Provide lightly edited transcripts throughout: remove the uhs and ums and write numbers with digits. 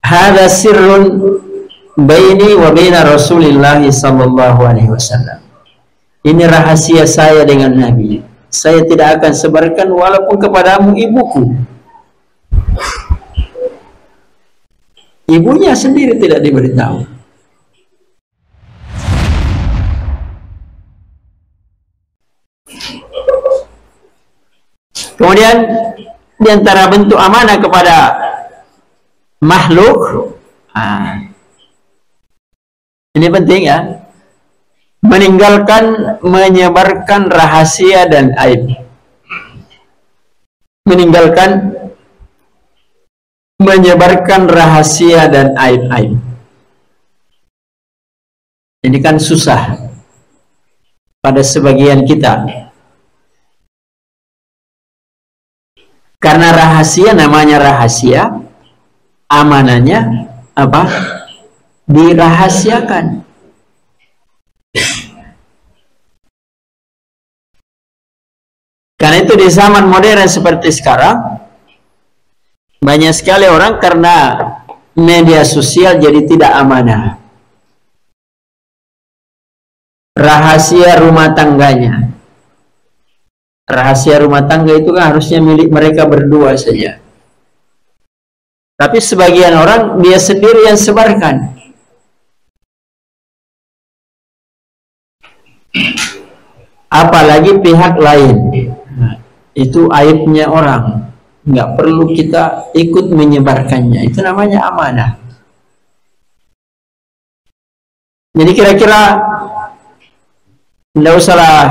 Hada sirrun baini wa baina Rasulillah sallallahu alaihi wasallam. Ini rahasia saya dengan Nabi. Saya tidak akan sebarkan walaupun kepadamu ibuku. Ibunya sendiri tidak diberitahu. Kemudian di antara bentuk amanah kepada makhluk, ini penting ya, meninggalkan menyebarkan rahasia dan aib. Meninggalkan menyebarkan rahasia dan aib-aib. Ini kan susah pada sebagian kita. Karena rahasia, namanya rahasia, amanahnya apa? Dirahasiakan. Karena itu di zaman modern seperti sekarang, banyak sekali orang karena media sosial jadi tidak amanah. Rahasia rumah tangganya. Rahasia rumah tangga itu kan harusnya milik mereka berdua saja. Tapi sebagian orang dia sendiri yang sebarkan. Apalagi pihak lain. Nah, itu aibnya orang. Nggak perlu kita ikut menyebarkannya. Itu namanya amanah. Jadi kira-kira nggak usahlah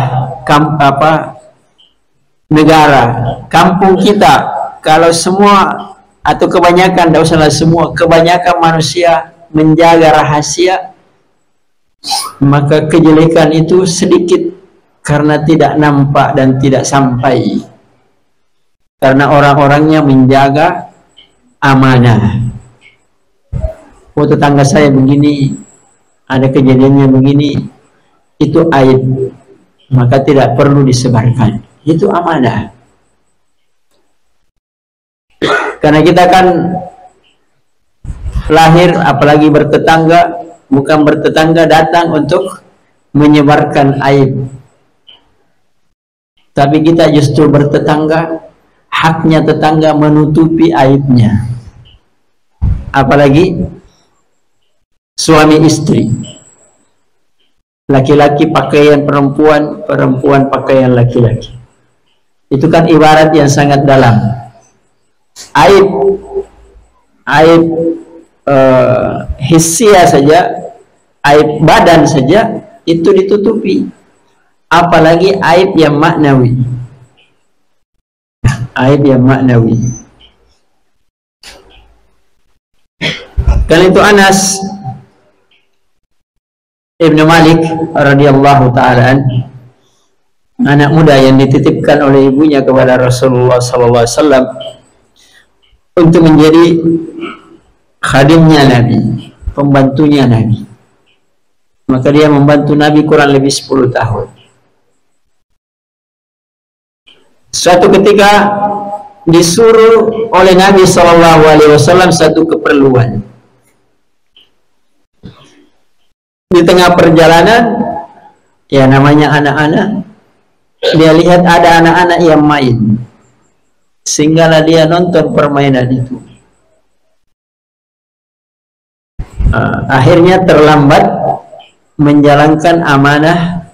negara, kampung kita, kalau semua atau kebanyakan, tidak usahlah semua, kebanyakan manusia menjaga rahasia, maka kejelekan itu sedikit karena tidak nampak dan tidak sampai, karena orang-orangnya menjaga amanah. Oh, tetangga saya begini, ada kejadiannya begini, itu aib, maka tidak perlu disebarkan. Itu amanah. Karena kita kan lahir, apalagi bertetangga, bukan bertetangga datang untuk menyebarkan aib, tapi kita justru bertetangga, haknya tetangga menutupi aibnya. Apalagi suami istri, laki-laki pakaian perempuan, perempuan pakaian laki-laki. Itu kan ibarat yang sangat dalam. Aib hisia saja, aib badan saja itu ditutupi, apalagi aib yang maknawi. Aib yang maknawi. Karena itu Anas Ibnu Malik radhiyallahu ta'ala, anak muda yang dititipkan oleh ibunya kepada Rasulullah SAW untuk menjadi khadimnya Nabi, pembantunya Nabi. Maka dia membantu Nabi kurang lebih 10 tahun. Suatu ketika disuruh oleh Nabi SAW satu keperluan. Di tengah perjalanan, ya namanya anak-anak, dia lihat ada anak-anak yang main, sehinggalah dia nonton permainan itu. Akhirnya terlambat menjalankan amanah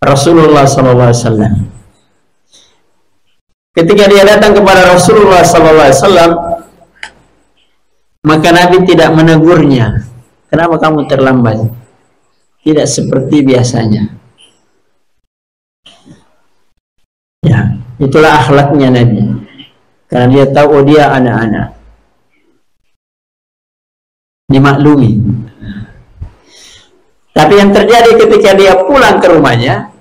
Rasulullah SAW. Ketika dia datang kepada Rasulullah SAW, maka Nabi tidak menegurnya. Kenapa kamu terlambat? Tidak seperti biasanya. Ya, itulah akhlaknya Nabi. Karena dia tahu, oh dia anak-anak, dimaklumi. Tapi yang terjadi ketika dia pulang ke rumahnya,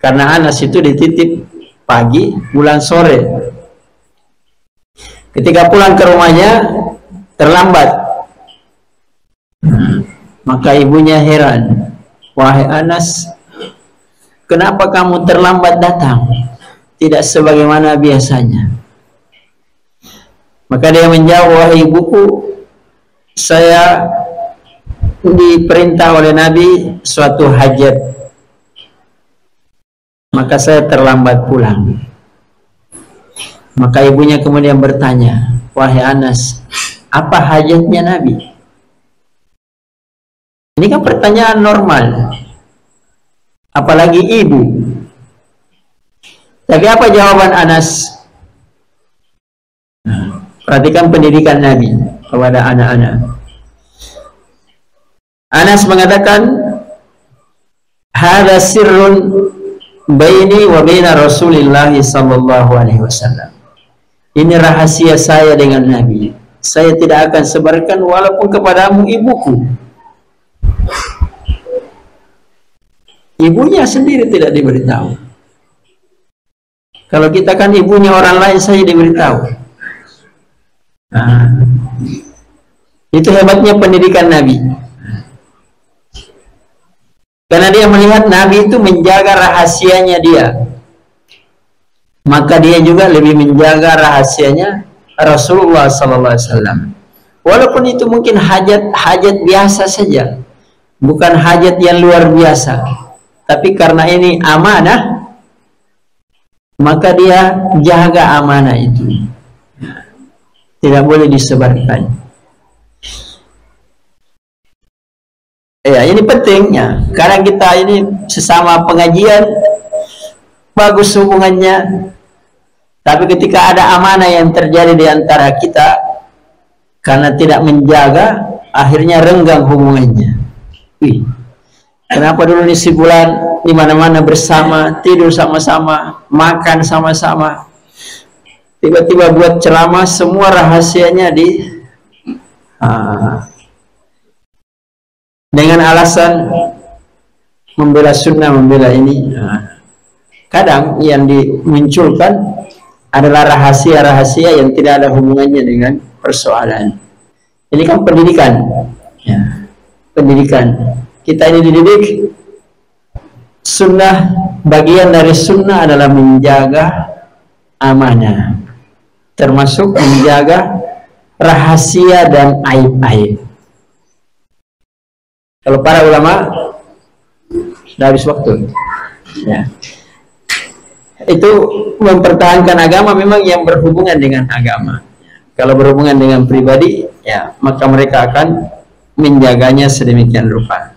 karena Anas itu dititip pagi, pulang sore. Ketika pulang ke rumahnya terlambat. Maka ibunya heran, wahai Anas, kenapa kamu terlambat datang? Tidak sebagaimana biasanya. Maka dia menjawab, wahai ibuku, saya diperintah oleh Nabi suatu hajat, maka saya terlambat pulang. Maka ibunya kemudian bertanya, wahai Anas, apa hajatnya Nabi? Ini kan pertanyaan normal, apalagi ibu. Tapi apa jawaban Anas? Perhatikan pendidikan Nabi kepada anak-anak. Anas mengatakan, "Hadza sirrun baini wa baina Rasulillah sallallahu alaihi wasallam." Ini rahasia saya dengan Nabi. Saya tidak akan sebarkan walaupun kepadamu ibuku. Ibunya sendiri tidak diberitahu. Kalau kita kan ibunya orang lain saja diberitahu. Nah, itu hebatnya pendidikan Nabi. Karena dia melihat Nabi itu menjaga rahasianya dia, maka dia juga lebih menjaga rahasianya Rasulullah sallallahu alaihi wasallam. Walaupun itu mungkin hajat biasa saja, bukan hajat yang luar biasa, tapi karena ini amanah, maka dia jaga amanah itu, tidak boleh disebarkan. Ya, ini pentingnya, karena kita ini sesama pengajian bagus hubungannya, tapi ketika ada amanah yang terjadi di antara kita, karena tidak menjaga, akhirnya renggang hubungannya. Wih, kenapa dulu nih si bulan di mana-mana bersama, tidur sama-sama, makan sama-sama, tiba-tiba buat ceramah semua rahasianya dengan alasan membela sunnah, membela ini. Kadang yang dimunculkan adalah rahasia-rahasia yang tidak ada hubungannya dengan persoalan. Ini kan pendidikan, ya, pendidikan. Kita ini dididik sunnah. Bagian dari sunnah adalah menjaga amanah, termasuk menjaga rahasia dan aib-aib. Kalau para ulama sudah habis waktu, ya, itu mempertahankan agama memang yang berhubungan dengan agama. Kalau berhubungan dengan pribadi, ya, maka mereka akan menjaganya sedemikian rupa.